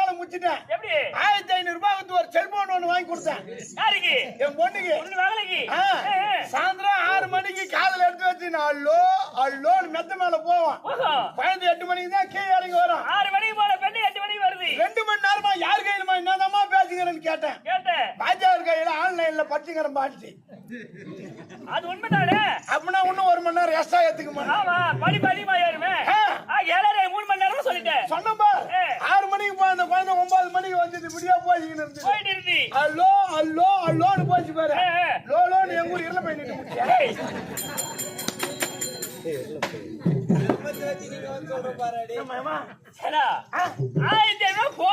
வேலை முடிச்சிட்டேன். எப்படி 1500 ரூபாய்க்கு ஒரு செல்போன் ஒண்ணு வாங்கி கொடுத்தேன். யாருக்கு? என் பொண்ணுக்கு. பொண்ணு வேலைக்கு. சாயந்தரம் 6 மணிக்கு காதுல எடுத்து வச்சு நான் அல்லோ அல்லோன்னு மெத்த மேல போவான். 8 மணிக்கு தான் கீழே இறங்கி வரும். 6 மணிக்கு போன பெண்ணு 8 மணிக்கு வருது. 2 மணி நேரமா யார் கையிலுமா என்னதாம்மா பேசுகிறேன்னு கேட்டேன். பாஜார் கையில ஆன்லைன்ல பச்சுக்கிறேன் பாட்டு. அது உண்மைதானே? அப்படின்னா இன்னும் 1 மணி நேரம் எக்ஸ்ட்ரா ஏத்துக்குமா? ஆமா, படிப்பு அதிகமா ஏறுமே. 3 மணி நேரமா சொல்லிட்டேன். சொன்னப்பா 6 மணிக்கு போய் அந்த குழந்தை 9 மணிக்கு வந்து இப்படியா போயிட்டு இருந்து அல்லோ அல்லோ அல்லோன்னு போச்சு பாரு. லோலோன்னு எங்க ஊர் இருள போய் நின்று முடியா. சரி 1500 போன்